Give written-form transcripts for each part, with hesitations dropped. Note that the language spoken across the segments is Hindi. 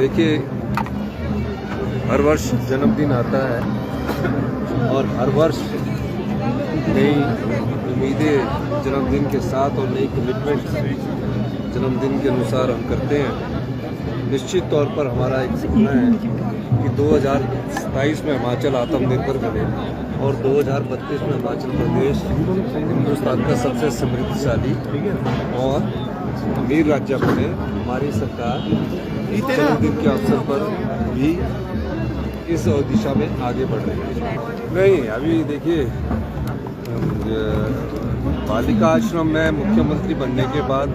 देखिए, हर वर्ष जन्मदिन आता है और हर वर्ष नई उम्मीदें जन्मदिन के साथ और नई कमिटमेंट जन्मदिन के अनुसार हम करते हैं। निश्चित तौर पर हमारा एक सपना है कि 2027 में हिमाचल आत्मनिर्भर बने और 2032 में हिमाचल प्रदेश हिंदुस्तान का सबसे समृद्धशाली और अमीर राज्य बने। हमारी सरकार जन्मदिन के अवसर पर भी इस दिशा में आगे बढ़ रही है। नहीं, अभी देखिए, बालिका आश्रम में मुख्यमंत्री बनने के बाद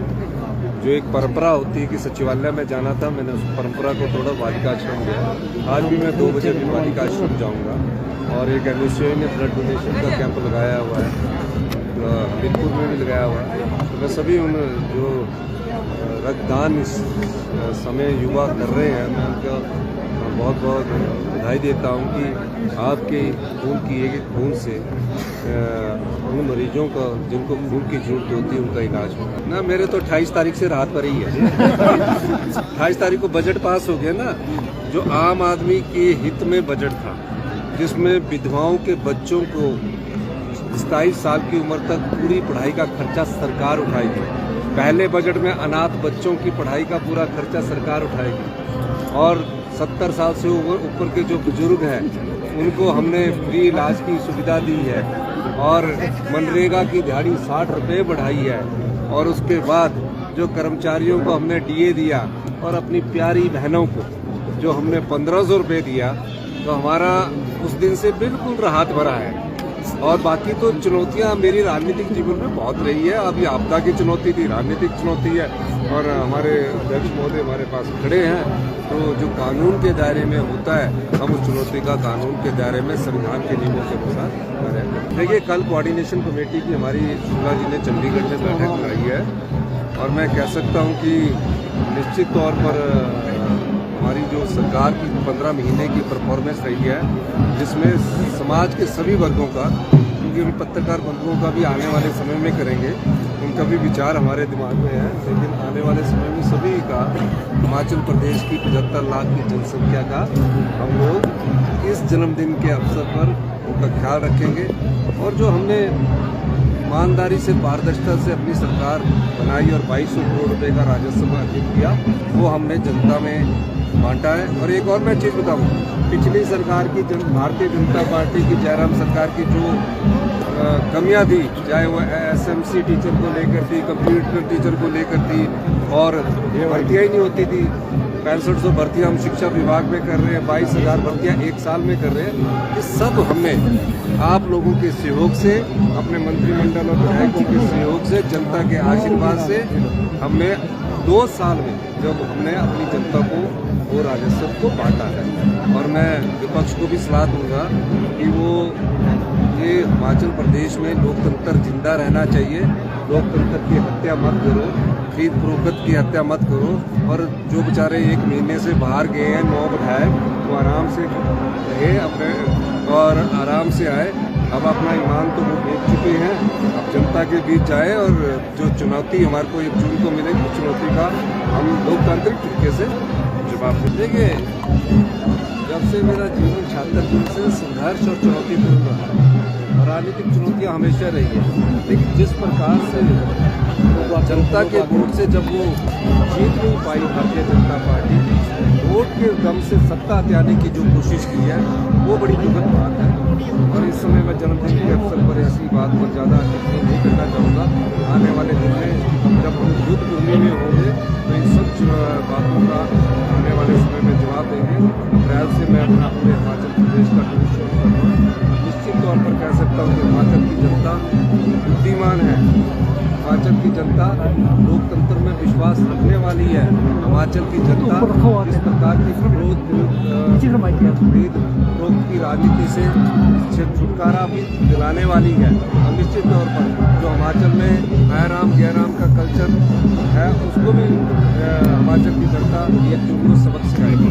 जो एक परंपरा होती है कि सचिवालय में जाना था, मैंने उस परंपरा को तोड़ा, बालिका आश्रम गया। आज भी मैं 2 बजे भी बालिका आश्रम जाऊंगा और एक NSCI ने ब्लड डोनेशन का कैंप लगाया हुआ है, हमीरपुर में भी लगाया हुआ है। तो मैं सभी उन जो रक्तदान इस समय युवा कर रहे हैं, मैं उनका बहुत बहुत बधाई देता हूं कि आपके खून की एक खून से उन मरीजों का जिनको खून की जरूरत होती है उनका इलाज हो ना। मेरे तो 28 तारीख से राहत पर ही है। 28 तारीख को बजट पास हो गया ना, जो आम आदमी के हित में बजट था, जिसमें विधवाओं के बच्चों को 27 साल की उम्र तक पूरी पढ़ाई का खर्चा सरकार उठाएगी। पहले बजट में अनाथ बच्चों की पढ़ाई का पूरा खर्चा सरकार उठाएगी और 70 साल से ऊपर के जो बुजुर्ग हैं उनको हमने फ्री इलाज की सुविधा दी है और मनरेगा की दिहाड़ी 60 रुपये बढ़ाई है। और उसके बाद जो कर्मचारियों को हमने DA दिया और अपनी प्यारी बहनों को जो हमने 1500 रुपये दिया, तो हमारा उस दिन से बिल्कुल राहत भरा है। और बाकी तो चुनौतियां मेरी राजनीतिक जीवन में बहुत रही है। अभी आपदा की चुनौती थी, राजनीतिक चुनौती है और हमारे अध्यक्ष महोदय हमारे पास खड़े हैं। तो जो कानून के दायरे में होता है, हम उस चुनौती का कानून के दायरे में संविधान के नियमों के अनुसार करें। देखिए, कल कोऑर्डिनेशन कमेटी की हमारी शुक्ला जी ने चंडीगढ़ में बैठक बुलाई है और मैं कह सकता हूँ कि निश्चित तौर पर हमारी जो सरकार की 15 महीने की परफॉर्मेंस रही है, जिसमें समाज के सभी वर्गों का, क्योंकि अभी पत्रकार बंधुओं का भी आने वाले समय में करेंगे, उनका भी विचार हमारे दिमाग में है, लेकिन आने वाले समय में सभी का, हिमाचल प्रदेश की 75 लाख की जनसंख्या का हम लोग इस जन्मदिन के अवसर पर उनका ख्याल रखेंगे। और जो हमने ईमानदारी से, पारदर्शिता से अपनी सरकार बनाई और 2200 करोड़ रुपये का राजस्व अर्जित किया, वो हमने जनता में बांटा है। और एक और मैं चीज़ बताऊँ, पिछली सरकार की भारतीय जनता पार्टी की, जयराम सरकार की जो कमियां थी, चाहे वो SMC टीचर को लेकर थी, कंप्यूटर टीचर को लेकर थी, और भर्तियाँ ही नहीं होती थी। 6500 भर्तियाँ हम शिक्षा विभाग में कर रहे हैं, 22,000 भर्तियाँ एक साल में कर रहे हैं। ये सब हमने आप लोगों के सहयोग से, अपने मंत्रिमंडल और विधायकों के सहयोग से, जनता के आशीर्वाद से हमने 2 साल में जब हमने अपनी जनता को वो राजस्व को बांटा है। और मैं विपक्ष को भी सलाह दूंगा कि वो ये हिमाचल प्रदेश में लोकतंत्र जिंदा रहना चाहिए। लोकतंत्र की हत्या मत करो, खरीद फरोख्त की हत्या मत करो। और जो बेचारे 1 महीने से बाहर गए हैं, 9 विधायक, वो आराम से रहे अपने और आराम से आए। अब अपना ईमान तो वो बेच चुके हैं, अब जनता के बीच जाए और जो चुनौती हमारे को 1 जून को मिलेगी, उस चुनौती का हम लोकतांत्रिक तरीके से जवाब देंगे। जब से मेरा जीवन 76 से संघर्ष और चुनौतीपूर्ण रहा, राजनीतिक चुनौतियां हमेशा रही है, लेकिन जिस प्रकार से जनता के वोट से जब वो जीत नहीं पाई भारतीय जनता पार्टी, वोट के दम से सत्ता हथियाने की जो कोशिश की है, वो बड़ी दुखद बात है। और इस समय मैं जन्मदिन के अवसर पर ऐसी बात पर ज़्यादा टिप्पणी नहीं करना चाहूँगा। आने वाले दिन में जब हम युद्ध भूमि में होंगे तो इन सब बातों का आने वाले समय में जवाब देंगे। अप्रैल से मैं अपना पूरे हिमाचल प्रदेश का टूर शुरू करूँगा। निश्चित तौर पर कह सकता हूँ कि हिमाचल की जनता बुद्धिमान है, हिमाचल की जनता लोकतंत्र में विश्वास रखने वाली है। हिमाचल की जनता इस प्रकार की खरीद फरोख्त की राजनीति से छुटकारा भी दिलाने वाली है। और निश्चित तौर पर जो हिमाचल में आराम गैराम का कल्चर है, उसको भी हिमाचल की जनता 1 जून को सबक सिखाएगी।